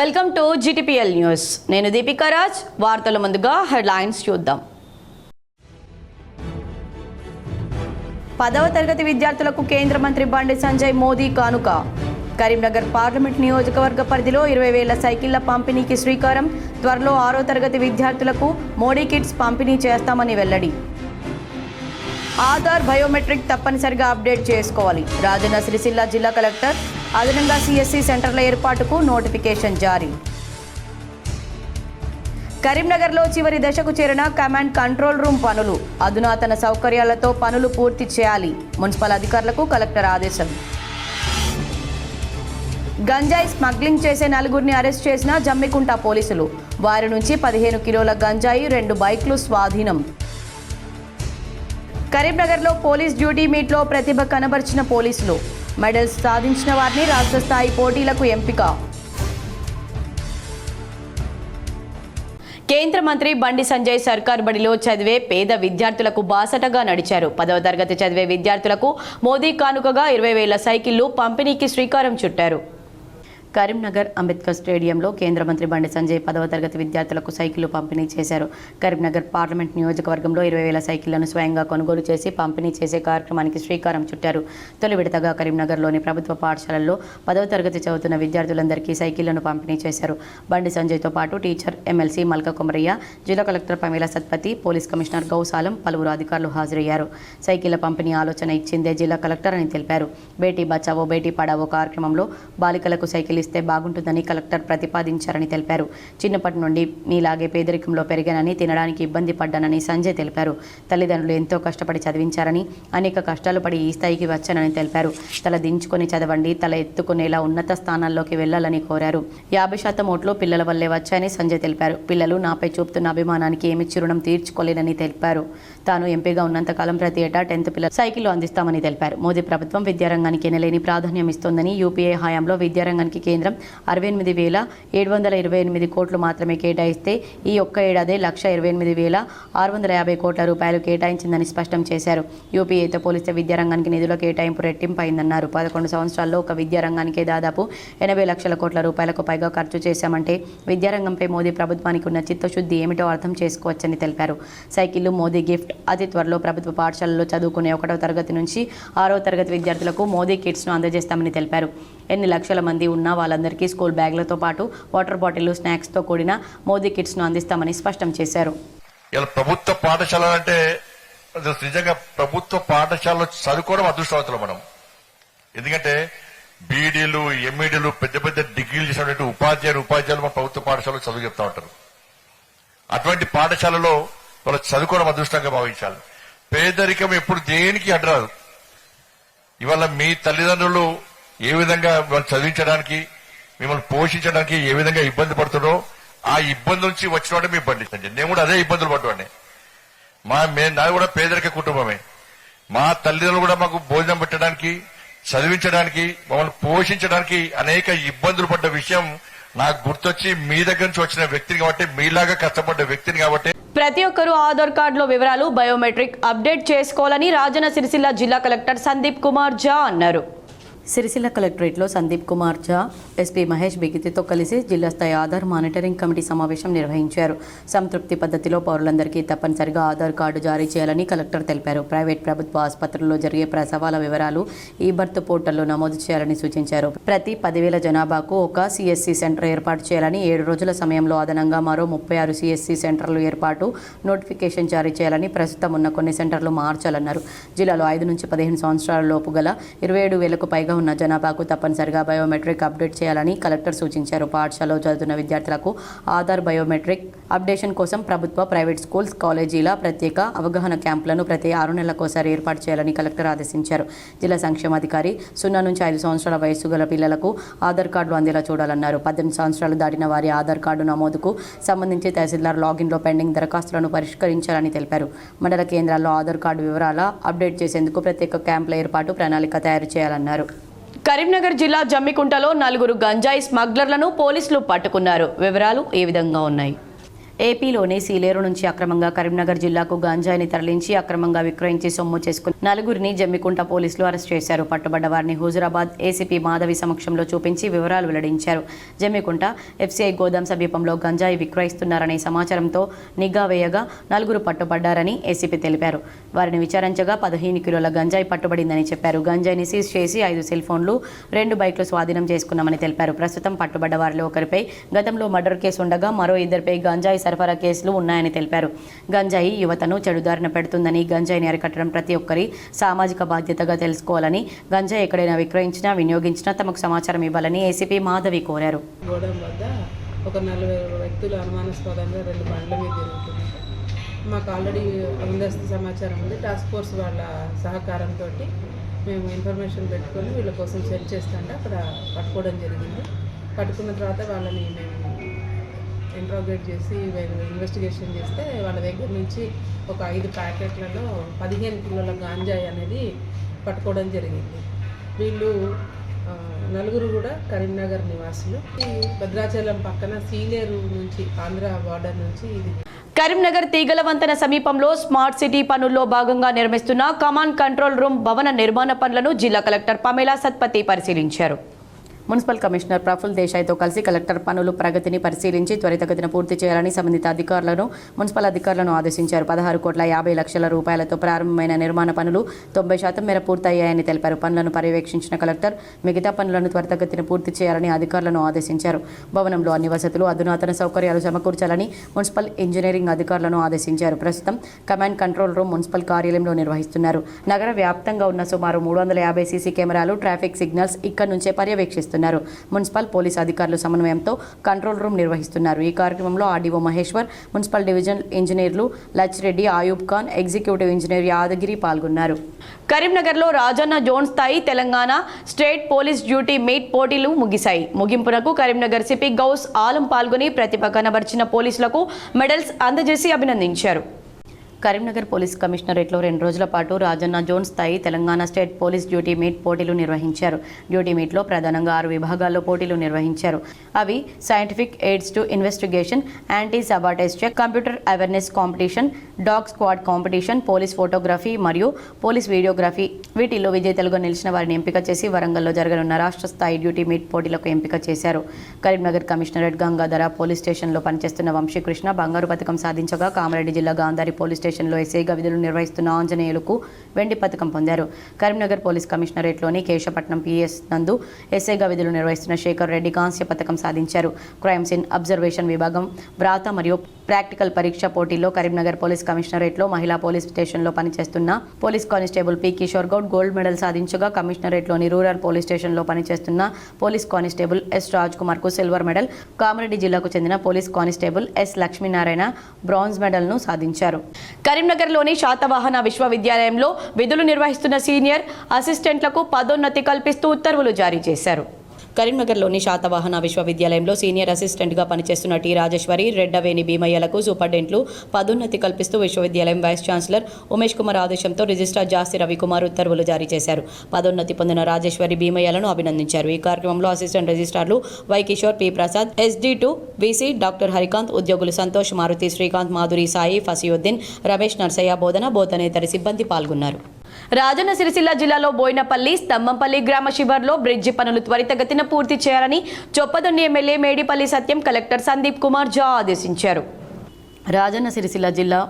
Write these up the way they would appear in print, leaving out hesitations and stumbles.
Welcome to GTPL news. నేను దీపికా రాజ్. వార్తల ముందుగా హెడ్లైన్స్ చూద్దాం. 10వ తరగతి విద్యార్థులకు కేంద్ర మంత్రి బండి సంజయ్ మోదీ కానుక. కరీంనగర్ పార్లమెంట్ నియోజకవర్గ పరిధిలో 20,000 సైకిళ్ల పంపిణీకి శ్రీకారం. త్వరలో 6వ తరగతి విద్యార్థులకు మోడీ కిట్స్ పంపిణీ చేస్తామని వెల్లడి. ఆధార్ బయోమెట్రిక్ తప్పనిసరిగా అప్డేట్ చేసుకోవాలి. రాజన్న సిరిసిల్ల జిల్లా కలెక్టర్ అదనంగా సిఎస్సి సెంటర్ల ఏర్పాటుకు నోటిఫికేషన్ జారీ. కరీంనగర్లో చివరి దశకు చేరిన కమాండ్ కంట్రోల్ రూమ్ పనులు. అధునాతన సౌకర్యాలతో పనులు పూర్తి చేయాలి. మున్సిపల్ అధికారులకు కలెక్టర్ ఆదేశం. గంజాయి స్మగ్లింగ్ చేసే 4గురిని అరెస్ట్ చేసిన జమ్మికుంట పోలీసులు. వారి నుంచి 15 కిలోల గంజాయి, 2 బైక్లు స్వాధీనం. కరీంనగర్లో పోలీస్ డ్యూటీ మీట్లో ప్రతిభ కనబర్చిన పోలీసులు. మెడల్స్ సాధించిన వారిని రాష్ట్ర స్థాయి పోటీలకు ఎంపిక. కేంద్ర మంత్రి బండి సంజయ్ సర్కార్ బడిలో చదివే పేద విద్యార్థులకు బాసటగా నడిచారు. 10వ తరగతి చదివే విద్యార్థులకు మోదీ కానుకగా 20,000 సైకిళ్లు పంపిణీకి శ్రీకారం చుట్టారు. కరీంనగర్ అంబేద్కర్ స్టేడియంలో కేంద్ర మంత్రి బండి సంజయ్ 10వ తరగతి విద్యార్థులకు సైకిళ్లు పంపిణీ చేశారు. కరీంనగర్ పార్లమెంట్ నియోజకవర్గంలో 20,000 సైకిళ్లను స్వయంగా కొనుగోలు చేసి పంపిణీ చేసే కార్యక్రమానికి శ్రీకారం చుట్టారు. తొలి విడతగా కరీంనగర్లోని ప్రభుత్వ పాఠశాలల్లో 10వ తరగతి చదువుతున్న విద్యార్థులందరికీ సైకిళ్లను పంపిణీ చేశారు. బండి సంజయ్తో పాటు టీచర్ ఎమ్మెల్సీ మల్క కొమరయ్య, జిల్లా collector Pamela Satpathy, police commissioner Ghouse Alam, పలువురు అధికారులు హాజరయ్యారు. సైకిళ్ల పంపిణీ ఆలోచన ఇచ్చిందే జిల్లా కలెక్టర్ అని తెలిపారు. బేటీ బచావో బేటీ పడావో కార్యక్రమంలో బాలికలకు సైకిల్ ఇస్తే బాగుంటుందని కలెక్టర్ ప్రతిపాదించారని తెలిపారు. చిన్నప్పటి నుండి మీలాగే పేదరికంలో పెరిగానని, తినడానికి ఇబ్బంది పడ్డానని సంజయ్ తెలిపారు. తల్లిదండ్రులు ఎంతో కష్టపడి చదివించారని, అనేక కష్టాలు పడి ఈ స్థాయికి వచ్చానని తెలిపారు. తల దించుకొని చదవండి, తల ఎత్తుకునేలా ఉన్నత స్థానాల్లోకి వెళ్లాలని కోరారు. 50% ఓట్లు పిల్లల వల్లే వచ్చాయని సంజయ్ తెలిపారు. పిల్లలు నాపై చూపుతున్న అభిమానానికి ఏమిచ్చి రుణం తీర్చుకోలేనని తెలిపారు. తాను ఎంపీగా ఉన్నంతకాలం ప్రతి ఏటా 10th పిల్లల సైకిల్ అందిస్తామని తెలిపారు. మోదీ ప్రభుత్వం విద్యారంగానికి ఎనలేని ప్రాధాన్యం ఇస్తోందని, యూపీఏ హయాంలో విద్యారంగానికి కేంద్రం 68,728 కోట్లు మాత్రమే కేటాయిస్తే ఈ ఒక్క ఏడాదే 128,650 కోట్ల రూపాయలు కేటాయించిందని స్పష్టం చేశారు. యూపీఏతో పోలిస్తే విద్యారంగానికి నిధుల కేటాయింపు రెట్టింపైందన్నారు. 11 సంవత్సరాల్లో ఒక విద్యారంగానికే దాదాపు 80 లక్షల కోట్ల రూపాయలకు పైగా ఖర్చు చేశామంటే విద్యారంగంపై మోదీ ప్రభుత్వానికి ఉన్న చిత్తశుద్ధి ఏమిటో అర్థం చేసుకోవచ్చని తెలిపారు. సైకిళ్లు మోదీ గిఫ్ట్. అతి త్వరలో ప్రభుత్వ పాఠశాలలో చదువుకునే 1వ తరగతి నుంచి 6వ తరగతి విద్యార్థులకు మోదీ కిట్స్ను అందజేస్తామని తెలిపారు. ఎన్ని లక్షల మంది ఉన్నా వాళ్ళందరికీ స్కూల్ బ్యాగ్లతో పాటు వాటర్ బాటిల్, స్నాక్స్తో కూడిన మోదీ కిట్స్ను అందిస్తామని స్పష్టం చేశారు. ఇలా ప్రభుత్వ పాఠశాల అంటే నిజంగా ప్రభుత్వ పాఠశాలలో చదువుకోవడం అదృష్టవంతులు మనం. ఎందుకంటే బీడీలు, ఎంఈడీలు, పెద్ద పెద్ద డిగ్రీలు చేసినటువంటి ఉపాధ్యాయులు మన ప్రభుత్వ పాఠశాలలో చదువు చెప్తా ఉంటారు. అటువంటి పాఠశాలలో వాళ్ళు చదువుకోవడం అదృష్టంగా భావించాలి. పేదరికం ఎప్పుడు దేనికి అడ్రాదు. ఇవాళ మీ తల్లిదండ్రులు ఏ విధంగా వాళ్ళు చదివించడానికి, మిమ్మల్ని పోషించడానికి ఏ విధంగా ఇబ్బంది పడుతున్నారో ఆ ఇబ్బంది నుంచి వచ్చినవాడే మీ బండి సంజయ్. నేను కూడా అదే ఇబ్బందులు పడ్డానే. నాది కూడా పేదరిక కుటుంబమే. మా తల్లిదండ్రులు కూడా మాకు భోజనం పెట్టడానికి, చదివించడానికి, మమ్మల్ని పోషించడానికి అనేక ఇబ్బందులు పడ్డ విషయం నాకు గుర్తొచ్చి మీ దగ్గర నుంచి వచ్చిన వ్యక్తిని కాబట్టి, మీలాగా కష్టపడ్డ వ్యక్తిని కాబట్టి ప్రతి ఒక్కరూ ఆధార్ కార్డులో వివరాలు బయోమెట్రిక్ అప్డేట్ చేసుకోవాలని రాజన్న సిరిసిల్ల జిల్లా కలెక్టర్ సందీప్ కుమార్ ఝా అన్నారు. సిరిసిల్ల కలెక్టరేట్లో సందీప్ కుమార్ ఝా ఎస్పీ మహేష్ బిగితితో కలిసి జిల్లా స్థాయి ఆధార్ మానిటరింగ్ కమిటీ సమావేశం నిర్వహించారు. సంతృప్తి పద్ధతిలో పౌరులందరికీ తప్పనిసరిగా ఆధార్ కార్డు జారీ చేయాలని కలెక్టర్ తెలిపారు. ప్రైవేట్, ప్రభుత్వ ఆసుపత్రుల్లో జరిగే ప్రసవాల వివరాలు ఈ బర్త్ పోర్టల్లో నమోదు చేయాలని సూచించారు. ప్రతి 10,000 జనాభాకు ఒక సిఎస్సి సెంటర్ ఏర్పాటు చేయాలని, 7 రోజుల సమయంలో అదనంగా మరో 36 సిఎస్సి సెంటర్లు ఏర్పాటు నోటిఫికేషన్ జారీ చేయాలని, ప్రస్తుతం ఉన్న కొన్ని సెంటర్లు మార్చాలన్నారు. జిల్లాలో 5 నుంచి 15 సంవత్సరాల లోపు గల 27,000కు పైగా ఉన్న జనాభాకు తప్పనిసరిగా బయోమెట్రిక్ అప్డేట్ చేయాలని కలెక్టర్ సూచించారు. పాఠశాలలో చదువుతున్న విద్యార్థులకు ఆధార్ బయోమెట్రిక్ అప్డేషన్ కోసం ప్రభుత్వ, ప్రైవేట్ స్కూల్స్, కాలేజీల ప్రత్యేక అవగాహన క్యాంపులను ప్రతి 6 నెలలకోసారి ఏర్పాటు చేయాలని కలెక్టర్ ఆదేశించారు. జిల్లా సంక్షేమాధికారి 0 నుంచి 5 సంవత్సరాల వయస్సు గల పిల్లలకు ఆధార్ కార్డులు అందేలా చూడాలన్నారు. 18 సంవత్సరాలు దాటిన వారి ఆధార్ కార్డు నమోదుకు సంబంధించి తహసీల్దార్ లాగిన్లో పెండింగ్ దరఖాస్తులను పరిష్కరించాలని తెలిపారు. మండల కేంద్రాల్లో ఆధార్ కార్డు వివరాల అప్డేట్ చేసేందుకు ప్రత్యేక క్యాంపుల ఏర్పాటు ప్రణాళిక తయారు చేయాలన్నారు. కరీంనగర్ జిల్లా జమ్మికుంటలో 4 గంజాయి స్మగ్లర్లను పోలీసులు పట్టుకున్నారు. వివరాలు ఈ విధంగా ఉన్నాయి. ఏపీలోని సీలేరు నుంచి అక్రమంగా కరీంనగర్ జిల్లాకు గంజాయిని తరలించి అక్రమంగా విక్రయించి సొమ్ము చేసుకుని నలుగురిని జమ్మికుంట పోలీసులు అరెస్ట్ చేశారు. పట్టుబడ్డ వారిని హుజురాబాద్ ఏసీపీ మాధవి సమక్షంలో చూపించి వివరాలు వెల్లడించారు. జమ్మికుంట ఎఫ్సీఐ గోదాం సమీపంలో గంజాయి విక్రయిస్తున్నారనే సమాచారంతో నిఘా వేయగా నలుగురు పట్టుబడ్డారని ఏసీపీ తెలిపారు. వారిని విచారించగా 15 కిలోల గంజాయి పట్టుబడిందని చెప్పారు. గంజాయిని సీజ్ చేసి 5 సెల్ ఫోన్లు 2 బైక్లు స్వాధీనం చేసుకున్నామని తెలిపారు. ప్రస్తుతం పట్టుబడ్డ వారిలో ఒకరిపై గతంలో మర్డర్ కేసు ఉండగా మరో ఇద్దరిపై గంజాయి సరఫరా కేసులు ఉన్నాయని తెలిపారు. గంజాయి యువతను చెడుదారిన పెడుతుందని, గంజాయిని అరికట్టడం ప్రతి ఒక్కరి సామాజిక బాధ్యతగా తెలుసుకోవాలని, గంజాయి ఎక్కడైనా విక్రయించినా వినియోగించినా తమకు సమాచారం ఇవ్వాలని ఏసీపీ మాధవి కోరారు. గోడం వద్ద ఒక 40 వ్యక్తులు అనుమానాస్పదంగా 2 బండ్ల మీద జరుగుతుంది. మాకు ఆల్రెడీ ముందస్తు సమాచారం ఉంది. టాస్క్ ఫోర్స్ వాళ్ళ సహకారంతో మేము ఇన్ఫర్మేషన్ పెట్టుకొని వీళ్ళ కోసం సెర్చ్ చేస్తుంటే అక్కడ పట్టుకోవడం జరిగింది. పట్టుకున్న తర్వాత వాళ్ళని మేము ఇంట్రాగేట్ చేసి ఇన్వెస్టిగేషన్ చేస్తే వాళ్ళ దగ్గర నుంచి ఒక 5 ప్యాకెట్లలో 15 కిలోల గాంజాయి అనేది పట్టుకోవడం జరిగింది. వీళ్ళు నలుగురు కూడా కరీంనగర్ నివాసులు. ఈ భద్రాచలం పక్కన సీలేరు నుంచి ఆంధ్ర బార్డర్ నుంచి ఇది కరీంనగర్ తీగల వంతెన సమీపంలో స్మార్ట్ సిటీ పనుల్లో భాగంగా నిర్మిస్తున్న కమాండ్ కంట్రోల్ రూమ్ భవన నిర్మాణ పనులను జిల్లా కలెక్టర్ పమేలా సత్పతి పరిశీలించారు. మున్సిపల్ కమిషనర్ ప్రఫుల్ దేశాయ్తో కలిసి కలెక్టర్ పనుల ప్రగతిని పరిశీలించి త్వరితగతిన పూర్తి చేయాలని సంబంధిత అధికారులను మున్సిపల్ అధికారులను ఆదేశించారు. 16,50,00,000 రూపాయలతో ప్రారంభమైన నిర్మాణ పనులు 90% మేర పూర్తయ్యాయని తెలిపారు. పనులను పర్యవేక్షించిన కలెక్టర్ మిగతా పనులను త్వరితగతిన పూర్తి చేయాలని అధికారులను ఆదేశించారు. భవనంలో అన్ని వసతులు, అధునాతన సౌకర్యాలు సమకూర్చాలని మున్సిపల్ ఇంజనీరింగ్ అధికారులను ఆదేశించారు. ప్రస్తుతం కమాండ్ కంట్రోల్ రూమ్ మున్సిపల్ కార్యాలయంలో నిర్వహిస్తున్నారు. నగర వ్యాప్తంగా ఉన్న సుమారు 350 సీసీ కెమెరాలు, ట్రాఫిక్ సిగ్నల్స్ ఇక్కడి నుంచే పర్యవేక్షిస్తున్నారు. మున్సిపల్ పోలీస్ అధికారులు సమన్వయంతో కంట్రోల్ రూమ్ నిర్వహిస్తున్నారు. ఈ కార్యక్రమంలో ఆర్డీఓ మహేశ్వర్, మున్సిపల్ డివిజన్ ఇంజనీర్లు లచ్చిరెడ్డి, ఆయూబ్ ఖాన్, ఎగ్జిక్యూటివ్ ఇంజనీర్ యాదగిరి పాల్గొన్నారు. కరీంనగర్లో రాజన్న జోన్ స్థాయి Telangana state police duty meet పోటీలు ముగిశాయి. ముగింపునకు కరీంనగర్ సిపి గౌస్ ఆలం పాల్గొని ప్రతిభ కనబర్చిన పోలీసులకు మెడల్స్ అందజేసి అభినందించారు. కరీంనగర్ పోలీస్ కమిషనరేట్లో 2 రోజుల పాటు రాజన్న జోన్ స్థాయి Telangana state police duty meet పోటీలు నిర్వహించారు. డ్యూటీ మీట్లో ప్రధానంగా 6 విభాగాల్లో పోటీలు నిర్వహించారు. అవి scientific aids to investigation, anti sabotage check, computer awareness competition, dog squad competition, police photography మరియు పోలీస్ వీడియోగ్రఫీ. వీటిల్లో విజేతలుగా నిలిచిన వారిని ఎంపిక చేసి వరంగల్లో జరగనున్న రాష్ట్ర స్థాయి డ్యూటీ మీట్ పోటీలకు ఎంపిక చేశారు. కరీంనగర్ కమిషనరేట్ గంగాధర పోలీస్ స్టేషన్లో పనిచేస్తున్న వంశీకృష్ణ బంగారు పథకం సాధించగా, కామారెడ్డి జిల్లా గాంధారి పోలీస్ స్టేషన్లో ఎస్ఐగా విధులు నిర్వహిస్తున్న ఆంజనేయులకు వెండి పథకం పొందారు. కరీంనగర్ పోలీస్ కమిషనరేట్లోని కేశపట్నం పిఎస్ నందు ఎస్ఐగా విధులు నిర్వహిస్తున్న శేఖర్ రెడ్డి కాంస్య పథకం సాధించారు. క్రైమ్ సీన్ అబ్జర్వేషన్ విభాగం వ్రాత మరియు ప్రాక్టికల్ పరీక్ష పోటీల్లో కరీంనగర్ పోలీస్ కమిషనరేట్లో మహిళా పోలీస్ స్టేషన్లో పనిచేస్తున్న police constable P Kishore Goud gold medal సాధించగా, కమిషనరేట్లోని రూరల్ పోలీస్ స్టేషన్లో పనిచేస్తున్న police constable S Raj Kumar కు సిల్వర్ మెడల్, కామారెడ్డి జిల్లాకు చెందిన police constable S Lakshminarayana bronze మెడల్ను సాధించారు. కరీంనగర్లోని శాతవాహన విశ్వవిద్యాలయంలో విధులు నిర్వహిస్తున్న సీనియర్ అసిస్టెంట్లకు పదోన్నతి కల్పిస్తూ ఉత్తర్వులు జారీ చేశారు. కరీంనగర్లోని శాతవాహన విశ్వవిద్యాలయంలో సీనియర్ అసిస్టెంట్గా పనిచేస్తున్న టి రాజేశ్వరి, రెడ్డవేణి భీమయ్యలకు సూపరింటెండెంట్లు పదోన్నతి కల్పిస్తూ విశ్వవిద్యాలయం వైస్ ఛాన్సలర్ ఉమేష్ కుమార్ ఆదేశంతో రిజిస్ట్రార్ జాస్తి రవికుమార్ ఉత్తర్వులు జారీ చేశారు. పదోన్నతి పొందిన రాజేశ్వరి, భీమయ్యలను అభినందించారు. ఈ కార్యక్రమంలో అసిస్టెంట్ రిజిస్ట్రార్లు Y Kishore, P Prasad, SD2 VC doctor Harikanth, ఉద్యోగులు సంతోష్, మారుతి, శ్రీకాంత్, మాధురి, సాయి, ఫసియుద్దీన్, రమేష్, నర్సయ్య, బోధనేతర సిబ్బంది పాల్గొన్నారు. రాజన్న సిరిసిల్ల జిల్లాలో బోయినపల్లి, స్తంభంపల్లి గ్రామ శివార్లో బ్రిడ్జి పనులు త్వరితగతిన పూర్తి చేయాలని చొప్పదొన్ని ఎమ్మెల్యే మేడిపల్లి సత్యం కలెక్టర్ సందీప్ కుమార్ ఝా ఆదేశించారు. రాజన్న సిరిసిల్ల జిల్లా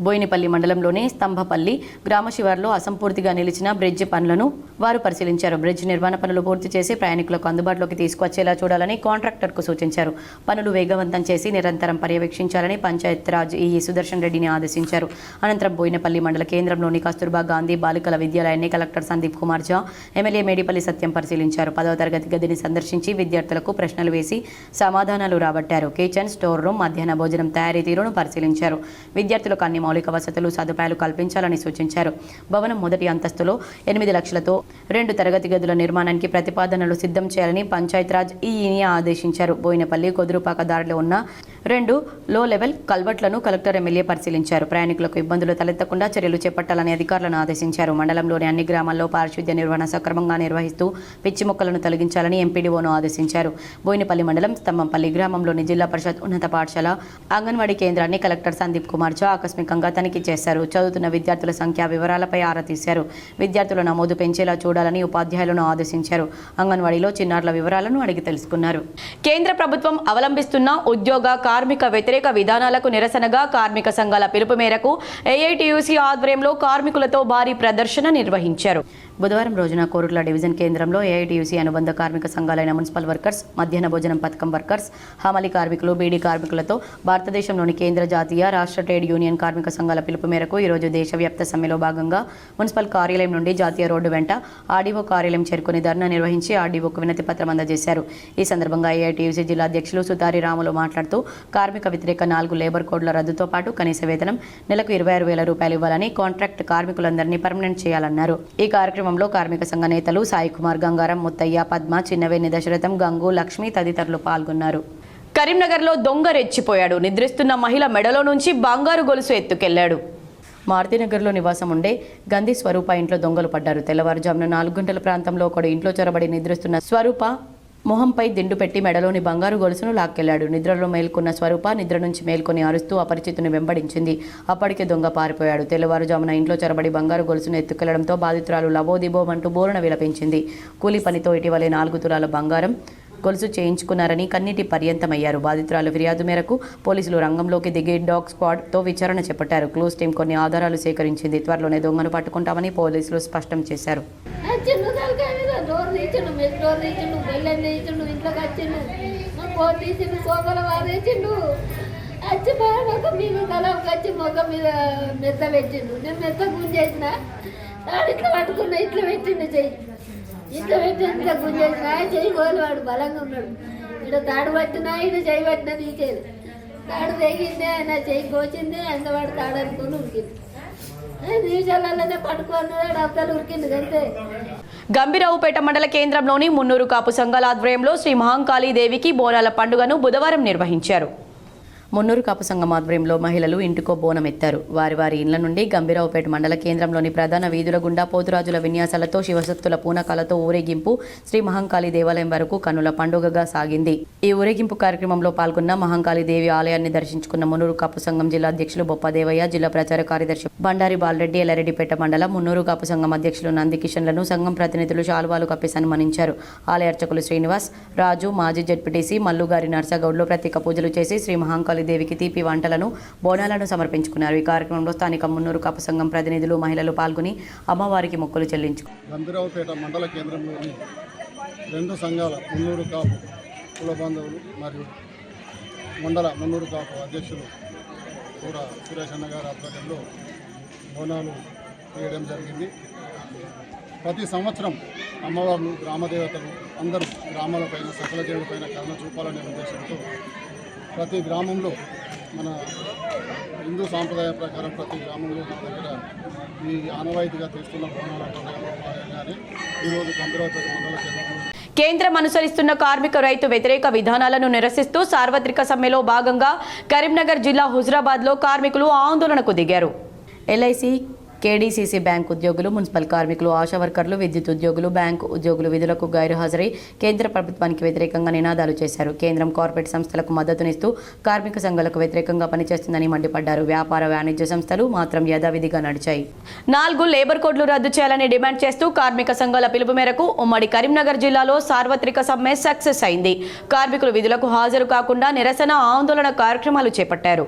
బోయినపల్లి మండలంలోని స్తంభపల్లి గ్రామ శివార్లో అసంపూర్తిగా నిలిచిన బ్రిడ్జి పనులను వారు పరిశీలించారు. బ్రిడ్జ్ నిర్మాణ పనులు పూర్తి చేసి ప్రయాణికులకు అందుబాటులోకి తీసుకువచ్చేలా చూడాలని కాంట్రాక్టర్కు సూచించారు. పనులు వేగవంతం చేసి నిరంతరం పర్యవేక్షించాలని పంచాయతీరాజ్ ఈఈ సుదర్శన్ రెడ్డిని ఆదేశించారు. అనంతరం బోయినపల్లి మండల కేంద్రంలోని కస్తూర్బా గాంధీ బాలికల విద్యాలయాన్ని కలెక్టర్ సందీప్ కుమార్ ఝా, ఎమ్మెల్యే మేడిపల్లి సత్యం పరిశీలించారు. 10వ తరగతి గదిని సందర్శించి విద్యార్థులకు ప్రశ్నలు వేసి సమాధానాలు రాబట్టారు. కిచెన్, స్టోర్ రూమ్, మధ్యాహ్న భోజనం తయారీ తీరును పరిశీలించారు. విద్యార్థులకు అన్ని మౌలిక వసతులు, సదుపాయాలు కల్పించాలని సూచించారు. భవనం మొదటి అంతస్తులో 8 లక్షలతో 2 తరగతి గదుల నిర్మాణానికి ప్రతిపాదనలు సిద్ధం చేయాలని పంచాయతీరాజ్ ఈఈని ఆదేశించారు. బోయినపల్లి కొదురుపాక దారిలో ఉన్న 2 లో లెవెల్ కల్వర్ట్లను కలెక్టర్ ఎమ్మెల్యే పరిశీలించారు. ప్రయాణికులకు ఇబ్బందులు తలెత్తకుండా చర్యలు చేపట్టాలని అధికారులను ఆదేశించారు. మండలంలోని అన్ని గ్రామాల్లో పారిశుద్ధ్య నిర్వహణ సక్రమంగా నిర్వహిస్తూ పిచ్చి మొక్కలను తొలగించాలని ఎంపీడీఓను ఆదేశించారు. బోయినపల్లి మండలం స్తంభంపల్లి గ్రామంలోని జిల్లా పరిషత్ ఉన్నత పాఠశాల అంగన్వాడీ కేంద్రాన్ని కలెక్టర్ సందీప్ కుమార్ ఝా ఆకస్మికంగా తనిఖీ చేశారు. చదువుతున్న విద్యార్థుల సంఖ్య వివరాలపై ఆరా తీశారు. విద్యార్థుల నమోదు పెంచేలా చూడాలని ఉపాధ్యాయులను ఆదేశించారు. అంగన్వాడీలో చిన్నారుల వివరాలను అడిగి తెలుసుకున్నారు. కేంద్ర ప్రభుత్వం అవలంబిస్తున్న ఉద్యోగ కార్మిక వ్యతిరేక విధానాలకు నిరసనగా కార్మిక సంఘాల పిలుపు మేరకు ఏఐటీయూసీ ఆధ్వర్యంలో కార్మికులతో భారీ ప్రదర్శన నిర్వహించారు. బుధవారం రోజున కోరుట్ల డివిజన్ కేంద్రంలో ఏఐటీయూసీ అనుబంధ కార్మిక సంఘాలైన మున్సిపల్ వర్కర్స్, మధ్యాహ్న భోజనం పథకం వర్కర్స్, హమాలి కార్మికులు, బీడీ కార్మికులతో భారతదేశంలోని కేంద్ర, జాతీయ, రాష్ట్ర ట్రేడ్ యూనియన్ కార్మిక సంఘాల పిలుపు మేరకు ఈరోజు దేశవ్యాప్త సమ్మెలో భాగంగా మున్సిపల్ కార్యాలయం నుండి జాతీయ రోడ్డు వెంట ఆర్డీఓ కార్యాలయం చేరుకుని ధర్నా నిర్వహించి ఆర్డీఓకు వినతి పత్రం అందజేశారు. ఈ సందర్భంగా ఏఐటీయూసీ జిల్లా అధ్యక్షులు సుతారి రాములు మాట్లాడుతూ కార్మిక వ్యతిరేక 4 లేబర్ కోడ్ల రద్దుతో పాటు కనీస వేతనం నెలకు 26,000 రూపాయలు ఇవ్వాలని, కాంట్రాక్ట్ కార్మికులందరినీ పర్మనెంట్ చేయాలన్నారు. ఈ కార్యక్రమంలో కార్మిక సంఘ నేతలు సాయి కుమార్, గంగారం, ముత్తయ్య, పద్మ, చిన్నవేణి దశరథం, గంగు, లక్ష్మి తదితరులు పాల్గొన్నారు. కరీంనగర్లో దొంగ రెచ్చిపోయాడు. నిద్రిస్తున్న మహిళ మెడలో నుంచి బంగారు గొలుసు ఎత్తుకెళ్లాడు. మారుతినగర్లో నివాసం ఉండే గంధి స్వరూప ఇంట్లో దొంగలు పడ్డారు. తెల్లవారుజామున 4 గంటల ప్రాంతంలో ఒకడు ఇంట్లో చొరబడి నిద్రిస్తున్న స్వరూప మొహంపై దిండు పెట్టి మెడలోని బంగారు గొలుసును లాక్కెళ్లాడు. నిద్రలో మేల్కొన్న స్వరూప నిద్ర నుంచి మేల్కొని అరుస్తూ అపరిచితుని వెంబడించింది. అప్పటికే దొంగ పారిపోయాడు. తెల్లవారుజామున ఇంట్లో చొరబడి బంగారు గొలుసును ఎత్తుకెళ్లడంతో బాధితురాలు లబోదిబోమంటూ బోరున విలపించింది. కూలీ పనితో ఇటీవలే 4 తులాల బంగారం గొలుసు చేయించుకున్నారని కన్నీటి పర్యంతమయ్యారు. బాధితురాలు ఫిర్యాదు మేరకు పోలీసులు రంగంలోకి దిగి డాగ్ స్క్వాడ్తో విచారణ చేపట్టారు. క్లూస్ టీం కొన్ని ఆధారాలు సేకరించింది. త్వరలోనే దొంగను పట్టుకుంటామని పోలీసులు స్పష్టం చేశారు. ఇట్లా పెట్టి ఇంట్లో గుంజేసిన చెయ్యి కోలు వాడు బలంగా ఉన్నాడు. ఇటు తాడు పట్టినా ఇటు చెయ్యి పట్టినా తీసేది. తాడు తెగిందే ఆయన చెయ్యి కోచింది, అంతవాడు తాడు అనుకుని ఉరికింది. నిమిషాలలోనే పట్టుకున్నాడు, అవతల ఉరికింది అంతే. గంభీరావుపేట మండల కేంద్రంలోని మున్నూరు కాపు సంఘాల ఆధ్వర్యంలో శ్రీ మహంకాళీ దేవికి బోనాల పండుగను బుధవారం నిర్వహించారు. మున్నూరు కాపు సంఘం ఆధ్వర్యంలో మహిళలు ఇంటికో బోనం ఎత్తారు. వారి ఇళ్ల నుండి గంభీరావుపేట మండల కేంద్రంలోని ప్రధాన వీధుల గుండా పోతురాజుల విన్యాసాలతో శివశక్తుల పూనకాలతో ఊరేగింపు శ్రీ మహంకాళీ దేవాలయం వరకు కన్నుల పండుగగా సాగింది. ఈ ఊరేగింపు కార్యక్రమంలో పాల్గొన్న మహంకాళీ దేవి ఆలయాన్ని దర్శించుకున్న మున్నూరు కాపు సంఘం జిల్లా అధ్యక్షులు బొప్పదేవయ్య, జిల్లా ప్రచార కార్యదర్శి బండారి బాలరెడ్డి, ఎల్లారెడ్డిపేట మండలం మున్నూరు కాపు సంఘం అధ్యక్షులు నందికిషన్లను సంఘం ప్రతినిధులు శాలువాలు కప్పి సన్మానించారు. ఆలయ అర్చకులు శ్రీనివాస్, రాజు, మాజీ జడ్పీటీసీ మల్లుగారి నర్సగౌడ్లో ప్రత్యేక పూజలు చేసి శ్రీ మహంకాళీ దేవికి తీపి వంటలను, బోనాలను సమర్పించుకున్నారు. ఈ కార్యక్రమంలో స్థానిక మున్నూరు కాపు సంఘం ప్రతినిధులు, మహిళలు పాల్గొని అమ్మవారికి మొక్కులు చెల్లించుకున్నారు. గంభీరావుపేట మండల కేంద్రంలోని 2 సంఘాల మున్నూరు కాపు కుల బాంధవులు మరియు మండల మున్నూరు కాపు అధ్యక్షులు కూడా సురేష్ అన్న గారి ఆధ్వర్యంలో బోనాలు తీయడం జరిగింది. ప్రతి సంవత్సరం అమ్మవార్లు, గ్రామదేవతలు అందరూ గ్రామాలపైన, సకల జీవులపైన కరుణ చూపాలనే ఉద్దేశంతో ప్రతి గ్రామంలో మన హిందూ సాంప్రదాయ ప్రకారం ప్రతి గ్రామంలో మన దగ్గర ఈ ఆనవాయితీగా తీస్తున్న బోనాల పండుగలో భాగంగానే ఈరోజు గంభీరావుపేట మండల కేంద్రంలో కేంద్రం అనుసరిస్తున్న కార్మిక రైతు వ్యతిరేక విధానాలను నిరసిస్తూ సార్వత్రిక సమ్మెలో భాగంగా కరీంనగర్ జిల్లా హుజరాబాద్లో కార్మికులు ఆందోళనకు దిగారు. ఎల్ఐసి, కేడీసీసీ బ్యాంక్ ఉద్యోగులు, మున్సిపల్ కార్మికులు, ఆశా వర్కర్లు, విద్యుత్ ఉద్యోగులు, బ్యాంకు ఉద్యోగులు విధులకు గైరుహాజరై కేంద్ర ప్రభుత్వానికి వ్యతిరేకంగా నినాదాలు చేశారు. కేంద్రం కార్పొరేట్ సంస్థలకు మద్దతునిస్తూ కార్మిక సంఘాలకు వ్యతిరేకంగా పనిచేస్తుందని మండిపడ్డారు. వ్యాపార, వాణిజ్య సంస్థలు మాత్రం యథావిధిగా నడిచాయి. 4 లేబర్ కోడ్లు రద్దు చేయాలని డిమాండ్ చేస్తూ కార్మిక సంఘాల పిలుపు మేరకు ఉమ్మడి కరీంనగర్ జిల్లాలో సార్వత్రిక సమ్మె సక్సెస్ అయింది. కార్మికులు విధులకు హాజరు కాకుండా నిరసన, ఆందోళన కార్యక్రమాలు చేపట్టారు.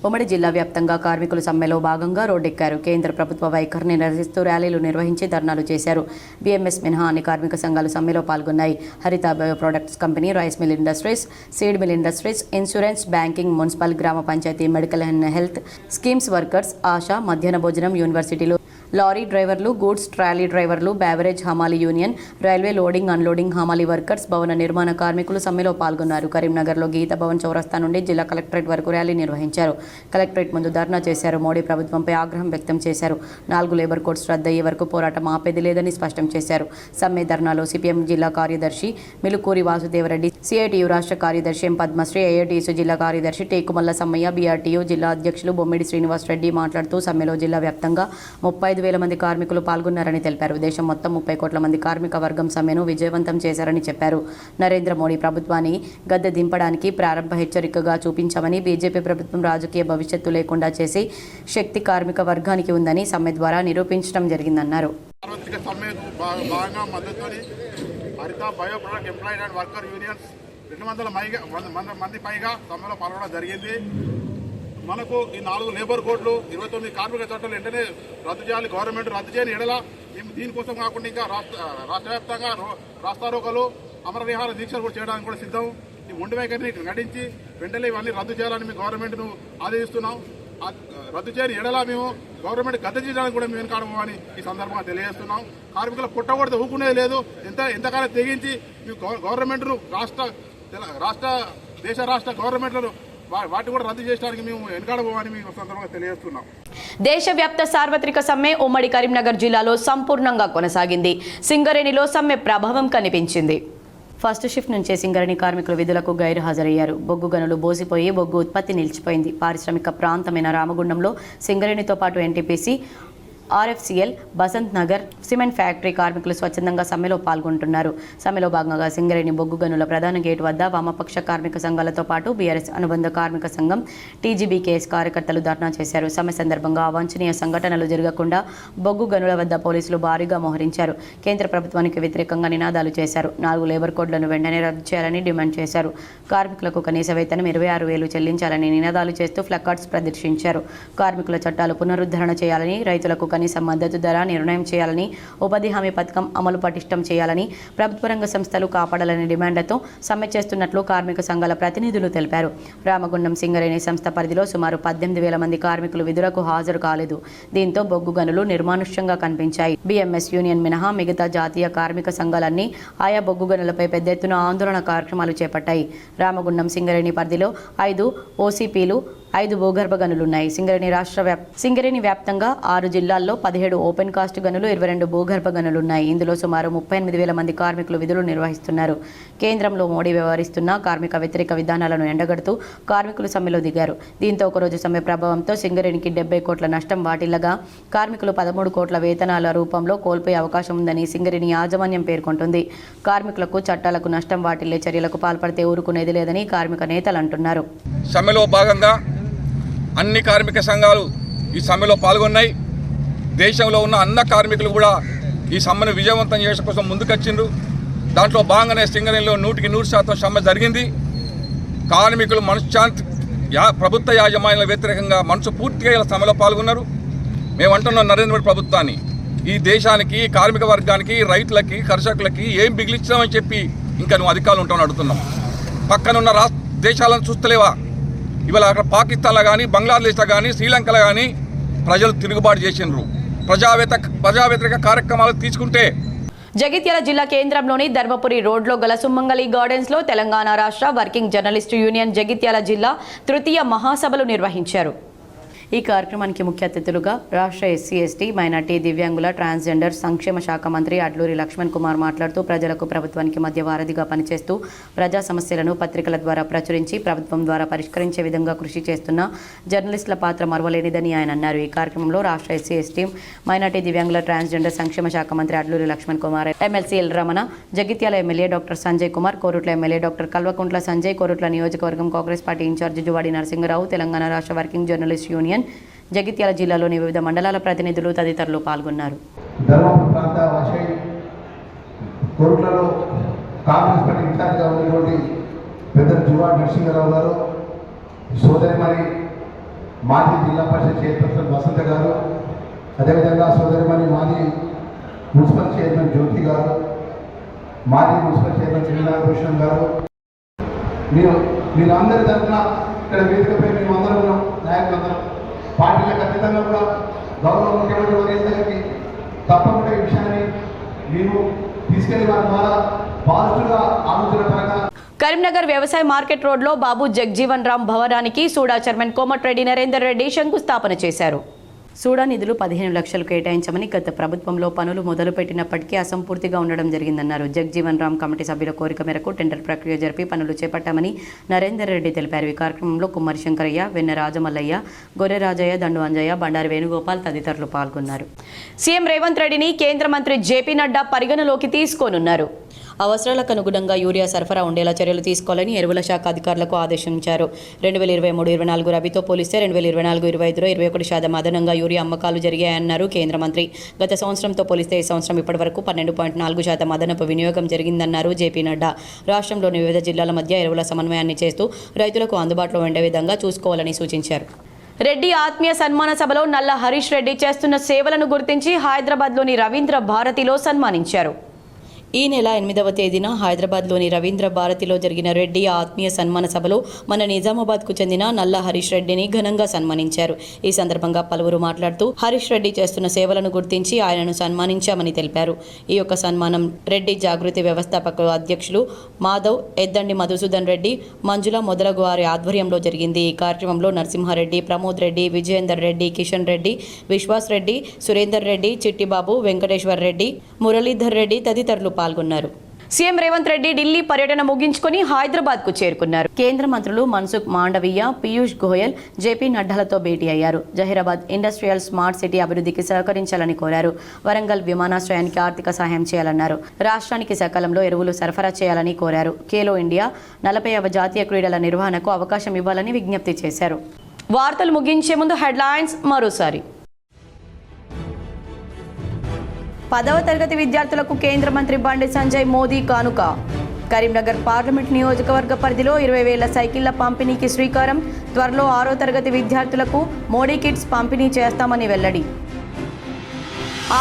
ఉమ్మడి జిల్లా వ్యాప్తంగా కార్మికులు సమ్మెలో భాగంగా రోడ్డెక్కారు. కేంద్ర ప్రభుత్వ వైఖరిని నిరసిస్తూ ర్యాలీలు నిర్వహించి ధర్నాలు చేశారు. బీఎంఎస్ మినహా అన్ని కార్మిక సంఘాలు సమ్మెలో పాల్గొన్నాయి. Haritha bio products company, rice mill industries, seed mill industries, insurance, banking, municipal, గ్రామ panchayat, medical and health schemes workers, ASHA, మధ్యాహ్న భోజనం, యూనివర్సిటీలు, లారీ డ్రైవర్లు, గూడ్స్ ట్రాలీ డ్రైవర్లు, బ్యావరేజ్ హమాలీ యూనియన్, రైల్వే లోడింగ్ అన్లోడింగ్ హమాలీ వర్కర్స్, భవన నిర్మాణ కార్మికులు సమ్మెలో పాల్గొన్నారు. కరీంనగర్లో గీత భవన్ చౌరస్తా నుండి జిల్లా కలెక్టరేట్ వరకు ర్యాలీ నిర్వహించారు. కలెక్టరేట్ ముందు ధర్నా చేశారు. మోడీ ప్రభుత్వంపై ఆగ్రహం వ్యక్తం చేశారు. 4 లేబర్ కోడ్స్ రద్దయ్యే వరకు పోరాటం ఆపేది లేదని స్పష్టం చేశారు. సమ్మె ధర్నాలో సిపిఎం జిల్లా కార్యదర్శి మిలుకూరి వాసుదేవరెడ్డి, సిఐటియు రాష్ట్ర కార్యదర్శి ఎం పద్మశ్రీ, ఏఐటియు జిల్లా కార్యదర్శి టేకుమల్ల సమ్మయ్య, బీఆర్టీయూ జిల్లా అధ్యక్షులు బొమ్మిడి శ్రీనివాస్ రెడ్డి మాట్లాడుతూ సమ్మెలో జిల్లా వ్యాప్తంగా 35,000 మంది కార్మికులు పాల్గొన్నారని తెలిపారు. దేశం మొత్తం 30 కోట్ల మంది కార్మిక వర్గం సమ్మెను విజయవంతం చేశారని చెప్పారు. నరేంద్ర మోడీ ప్రభుత్వాన్ని గద్దె దింపడానికి ప్రారంభ హెచ్చరికగా చూపించామని, బీజేపీ ప్రభుత్వం రాజకీయ భవిష్యత్తు లేకుండా చేసి శక్తి కార్మిక వర్గానికి ఉందని సమ్మె ద్వారా నిరూపించడం జరిగిందన్నారు. హరిత bio product employee and worker unions 200 మంది పైగా సమ్మెలో పాల్గొనడం జరిగింది. మనకు ఈ 4 లేబర్ కోడ్లు, 29 కార్మిక చట్టాలు వెంటనే రద్దు చేయాలి. గవర్నమెంట్ రద్దు చేయని ఎడల మేము దీనికోసం కాకుండా ఇంకా రాష్ట్ర వ్యాప్తంగా రాస్తారోకలు, అమరనిహార దీక్షలు కూడా చేయడానికి కూడా సిద్ధం. ఈ మొండి వైఖరిని నటించి వెంటనే ఇవన్నీ రద్దు చేయాలని మేము గవర్నమెంట్ను ఆదేశిస్తున్నాం. రద్దు చేయని ఎడల మేము గవర్నమెంట్ గద్దె చేయడానికి కూడా మేము వెనకాడమని ఈ సందర్భంగా తెలియజేస్తున్నాం. కార్మికుల పుట్టగొడితే ఊకునేది లేదు. ఎంతకాలం తెగించి మేము గవర్నమెంట్ను దేశ రాష్ట్ర గవర్నమెంట్లను వాటి కూడా రద్దు చేయడానికి మేము వెనకాడబోమని మేము సందర్భంగా తెలియజేస్తున్నాం. దేశవ్యాప్త సార్వత్రిక సమ్మె ఉమ్మడి కరీంనగర్ జిల్లాలో సంపూర్ణంగా కొనసాగింది. సింగరేణిలో సమ్మె ప్రభావం కనిపించింది. ఫస్ట్ షిఫ్ట్ నుంచే సింగరేణి కార్మికులు విధులకు గైరు హాజరయ్యారు. బొగ్గు గనులు బోసిపోయి బొగ్గు ఉత్పత్తి నిలిచిపోయింది. పారిశ్రామిక ప్రాంతమైన రామగుండంలో సింగరేణితో పాటు NTPC, RFCL, Basanth Nagar cement factory కార్మికులు స్వచ్ఛందంగా సమ్మెలో పాల్గొంటున్నారు. సమ్మెలో భాగంగా సింగరేణి బొగ్గు గనుల ప్రధాన గేటు వద్ద వామపక్ష కార్మిక సంఘాలతో పాటు బీఆర్ఎస్ అనుబంధ కార్మిక సంఘం, టీజీబీకేఎస్ కార్యకర్తలు ధర్నా చేశారు. సమ్మె సందర్భంగా అవాంఛనీయ సంఘటనలు జరగకుండా బొగ్గు గనుల వద్ద పోలీసులు భారీగా మోహరించారు. కేంద్ర ప్రభుత్వానికి వ్యతిరేకంగా నినాదాలు చేశారు. 4 లేబర్ కోడ్లను వెంటనే రద్దు చేయాలని డిమాండ్ చేశారు. కార్మికులకు కనీస వేతనం 26,000 చెల్లించాలని నినాదాలు చేస్తూ ప్లకార్డ్స్ ప్రదర్శించారు. కార్మికుల చట్టాలు పునరుద్ధరణ చేయాలని, రైతులకు కనీస మద్దతు ధర నిర్ణయం చేయాలని, ఉపాధి హామీ పథకం అమలు పటిష్టం చేయాలని, ప్రభుత్వ రంగ సంస్థలు కాపాడాలని డిమాండ్లతో సమ్మె చేస్తున్నట్లు కార్మిక సంఘాల ప్రతినిధులు తెలిపారు. రామగుండం సింగరేణి సంస్థ పరిధిలో సుమారు 18,000 మంది కార్మికులు విధులకు హాజరు కాలేదు. దీంతో బొగ్గు గనులు నిర్మానుష్యంగా కనిపించాయి. బీఎంఎస్ యూనియన్ మినహా మిగతా జాతీయ కార్మిక సంఘాలన్నీ ఆయా బొగ్గు గనులపై పెద్ద ఎత్తున ఆందోళన కార్యక్రమాలు చేపట్టాయి. రామగుండం సింగరేణి పరిధిలో 5 ఓసీపీలు, 5 భూగర్భ గనులున్నాయి. సింగరేణి వ్యాప్తంగా 6 జిల్లాల్లో 17 ఓపెన్ కాస్ట్ గనులు, 22 భూగర్భ గనులున్నాయి. ఇందులో సుమారు 38,000 మంది కార్మికులు విధులు నిర్వహిస్తున్నారు. కేంద్రంలో మోడీ వ్యవహరిస్తున్న కార్మిక వ్యతిరేక విధానాలను ఎండగడుతూ కార్మికులు సమ్మెలో దిగారు. దీంతో ఒకరోజు సమ్మె ప్రభావంతో సింగరేణికి 70 కోట్ల నష్టం వాటిల్లగా కార్మికులు 13 కోట్ల వేతనాల రూపంలో కోల్పోయే అవకాశం ఉందని సింగరేణి యాజమాన్యం పేర్కొంటుంది. కార్మికులకు చట్టాలకు నష్టం వాటిల్లే చర్యలకు పాల్పడితే ఊరుకునేది లేదని కార్మిక నేతలు అంటున్నారు. సమ్మెలో భాగంగా అన్ని కార్మిక సంఘాలు ఈ సమ్మెలో పాల్గొన్నాయి. దేశంలో ఉన్న అన్న కార్మికులు కూడా ఈ సమ్మెను విజయవంతం చేయడం కోసం ముందుకొచ్చిండ్రు. దాంట్లో భాగంగానే సింగరేణిలో 100% సమ్మె జరిగింది. కార్మికులు మనశ్శాంతి ప్రభుత్వ యాజమాన్యాల వ్యతిరేకంగా మనసు పూర్తిగా ఇలా సమ్మెలో పాల్గొన్నారు. మేము అంటున్నాం నరేంద్ర మోడీ ప్రభుత్వాన్ని, ఈ దేశానికి, కార్మిక వర్గానికి, రైతులకి, కర్షకులకి ఏం మిగిలించామని చెప్పి ఇంకా నువ్వు అధికారులు ఉంటామని అడుగుతున్నాం. పక్కనున్న దేశాలను చూస్తలేవా? ఇవాళ అక్కడ పాకిస్తాన్లో కానీ, బంగ్లాదేశ్లో కానీ, శ్రీలంకలో కానీ ప్రజలు తిరుగుబాటు చేసినారు. ప్రజావ్యతిరేక కార్యక్రమాలు తీసుకుంటే జగిత్యాల జిల్లా కేంద్రంలోని ధర్మపురి రోడ్లో గల సుమంగళి గార్డెన్స్లో తెలంగాణ రాష్ట్ర వర్కింగ్ జర్నలిస్టు యూనియన్ జగిత్యాల జిల్లా తృతీయ మహాసభలు నిర్వహించారు. ఈ కార్యక్రమానికి ముఖ్య అతిథులుగా రాష్ట్ర ఎస్సీ, ఎస్టీ, మైనార్టీ, దివ్యాంగుల, ట్రాన్స్జెండర్ సంక్షేమ శాఖ మంత్రి అడ్లూరి లక్ష్మణ్ కుమార్ మాట్లాడుతూ ప్రజలకు ప్రభుత్వానికి మధ్య వారధిగా పనిచేస్తూ ప్రజా సమస్యలను పత్రికల ద్వారా ప్రచురించి ప్రభుత్వం ద్వారా పరిష్కరించే విధంగా కృషి చేస్తున్న జర్నలిస్టుల పాత్ర మరువలేనిదని ఆయన అన్నారు. ఈ కార్యక్రమంలో రాష్ట్ర ఎస్సీ, ఎస్టీ, మైనార్టీ, దివ్యాంగుల, ట్రాన్స్జెండర్ సంక్షేమ శాఖ మంత్రి Adluri Laxman Kumar, MLC L Ramana, Jagtial MLA doctor Sanjay Kumar, Korutla MLA doctor Kalvakuntla Sanjay, Korutla నియోజకవర్గం కాంగ్రెస్ పార్టీ ఇన్ఛార్జి జువాడి నరసింహరావు, తెలంగాణ రాష్ట్ర వర్కింగ్ జర్నలిస్ట్ యూనియన్ జగిత్యాల జిల్లాలోని వివిధ మండలాల ప్రతినిధులు తదితరులు పాల్గొన్నారు. ధర్మపురి ప్రాంత వశై కోరుట్లలో కాంగ్రెస్ పార్టీ ఇన్ఛార్జిగా ఉన్నటువంటి పెద్దలు జువాడి నరసింహరావు గారు, సోదరిమణి మాజీ జిల్లా పరిషత్ చైర్పర్సన్ వసంత గారు, అదేవిధంగా సోదరిమణి మాజీ మున్సిపల్ చైర్మన్ జ్యోతి గారు, మాజీ మున్సిపల్ చైర్మన్ శ్రీనాథకృష్ణన్ గారు, మీరందరి తరఫున ఇక్కడ వేదికపై మేమందరం ఉన్నాం. నాయకులందరం పార్టీలకు అతీతంగా కూడా గౌరవ ముఖ్యమంత్రి వర్యుల దగ్గరికి తప్పకుండా ఈ విషయాన్ని మీరు తీసుకెళ్లి వారి ద్వారా పాజిటివ్గా ఆలోచన పరంగా. కరీంనగర్ వ్యవసాయ మార్కెట్ రోడ్లో బాబు జగ్జీవన్ రామ్ భవనానికి సూడా చైర్మన్ కోమటిరెడ్డి నరేందర్ రెడ్డి శంకుస్థాపన చేశారు. సూడా నిధులు 15 లక్షలు కేటాయించమని గత ప్రభుత్వంలో పనులు మొదలుపెట్టినప్పటికీ అసంపూర్తిగా ఉండడం జరిగిందన్నారు. జగ్జీవన్ రామ్ కమిటీ సభ్యుల కోరిక మేరకు టెండర్ ప్రక్రియ జరిపి పనులు చేపట్టామని నరేందర్ రెడ్డి తెలిపారు. ఈ కార్యక్రమంలో కుమ్మరి శంకరయ్య, వెన్న రాజమల్లయ్య, గొర్రె రాజయ్య, దండు అంజయ్య, బండారి వేణుగోపాల్ తదితరులు పాల్గొన్నారు. సీఎం రేవంత్ రెడ్డిని కేంద్ర మంత్రి జేపీ నడ్డా పరిగణలోకి తీసుకోనున్నారు. అవసరాలకు అనుగుణంగా యూరియా సరఫరా ఉండేలా చర్యలు తీసుకోవాలని ఎరువుల శాఖ అధికారులకు ఆదేశించారు. 2023-24 రబీతో పోలిస్తే 2024-25లో 21% అదనంగా యూరియా అమ్మకాలు జరిగాయన్నారు కేంద్ర మంత్రి. గత సంవత్సరంతో పోలిస్తే ఈ సంవత్సరం ఇప్పటి వరకు 12.4% అదనపు వినియోగం జరిగిందన్నారు జేపీ నడ్డా. రాష్ట్రంలోని వివిధ జిల్లాల మధ్య ఎరువుల సమన్వయాన్ని చేస్తూ రైతులకు అందుబాటులో ఉండే విధంగా చూసుకోవాలని సూచించారు. రెడ్డి ఆత్మీయ సన్మాన సభలో నల్ల హరీష్ రెడ్డి చేస్తున్న సేవలను గుర్తించి హైదరాబాద్లోని రవీంద్ర భారతిలో సన్మానించారు. ఈ నెల 8వ తేదీన హైదరాబాద్లోని రవీంద్ర భారతిలో జరిగిన రెడ్డి ఆత్మీయ సన్మాన సభలో మన నిజామాబాద్కు చెందిన నల్ల హరీష్ రెడ్డిని ఘనంగా సన్మానించారు. ఈ సందర్భంగా పలువురు మాట్లాడుతూ హరీష్ రెడ్డి చేస్తున్న సేవలను గుర్తించి ఆయనను సన్మానించామని తెలిపారు. ఈ యొక్క సన్మానం రెడ్డి జాగృతి వ్యవస్థాపక అధ్యక్షులు మాధవ్, ఎద్దండి మధుసూదన్ రెడ్డి, మంజుల మొదలగు వారి ఆధ్వర్యంలో జరిగింది. ఈ కార్యక్రమంలో నరసింహారెడ్డి, ప్రమోద్ రెడ్డి, విజయేందర్ రెడ్డి, కిషన్ రెడ్డి, విశ్వాస్ రెడ్డి, సురేందర్ రెడ్డి, చిట్టిబాబు, వెంకటేశ్వర్ రెడ్డి, మురళీధర్ రెడ్డి తదితరులు పాల్గొన్నారు. సీఎం రేవంత్ రెడ్డి ఢిల్లీ పర్యటన ముగించుకొని హైదరాబాద్కు చేరుకున్నారు. కేంద్ర మంత్రులు మన్సుఖ్ మాండవీయ, పీయూష్ గోయల్, జేపీ నడ్డాలతో భేటీ అయ్యారు. జహీరాబాద్ ఇండస్ట్రియల్ స్మార్ట్ సిటీ అభివృద్ధికి సహకరించాలని కోరారు. వరంగల్ విమానాశ్రయానికి ఆర్థిక సహాయం చేయాలన్నారు. రాష్ట్రానికి సకాలంలో ఎరువులు సరఫరా చేయాలని కోరారు. ఖేలో ఇండియా 40వ జాతీయ క్రీడల నిర్వహణకు అవకాశం ఇవ్వాలని విజ్ఞప్తి చేశారు. వార్తలు ముగించే ముందు హెడ్లైన్స్ మరోసారి. 10వ తరగతి విద్యార్థులకు కేంద్ర మంత్రి బండి సంజయ్ మోదీ కానుక. కరీంనగర్ పార్లమెంట్ నియోజకవర్గ పరిధిలో 20,000 సైకిళ్ల పంపిణీకి శ్రీకారం. త్వరలో 6వ తరగతి విద్యార్థులకు మోడీ కిట్స్ పంపిణీ చేస్తామని వెల్లడి.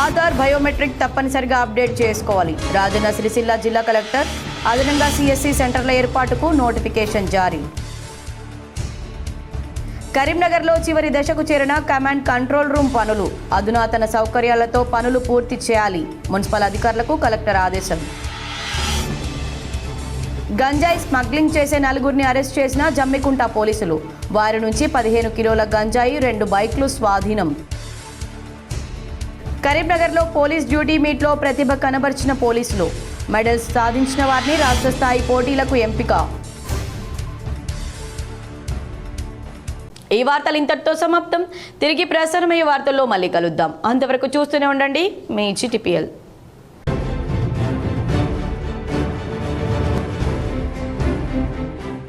ఆధార్ బయోమెట్రిక్ తప్పనిసరిగా అప్డేట్ చేసుకోవాలి. రాజన్న సిరిసిల్ల జిల్లా కలెక్టర్. అదనంగా సిఎస్సి సెంటర్ల ఏర్పాటుకు నోటిఫికేషన్ జారీ. కరీంనగర్లో చివరి దశకు చేరిన కమాండ్ కంట్రోల్ రూమ్ పనులు. అధునాతన సౌకర్యాలతో పనులు పూర్తి చేయాలి. మున్సిపల్ అధికారులకు కలెక్టర్ ఆదేశం. గంజాయి స్మగ్లింగ్ చేసే 4గురిని అరెస్ట్ చేసిన జమ్మికుంట పోలీసులు. వారి నుంచి 15 కిలోల గంజాయి, 2 బైక్లు స్వాధీనం. కరీంనగర్లో పోలీస్ డ్యూటీ మీట్లో ప్రతిభ కనబర్చిన పోలీసులు. మెడల్స్ సాధించిన వారిని రాష్ట్ర స్థాయి పోటీలకు ఎంపిక. ఈ వార్తలు ఇంతటితో సమాప్తం. తిరిగి ప్రసారమయ్యే వార్తల్లో మళ్ళీ కలుద్దాం. అంతవరకు చూస్తూనే ఉండండి మీ GTPL.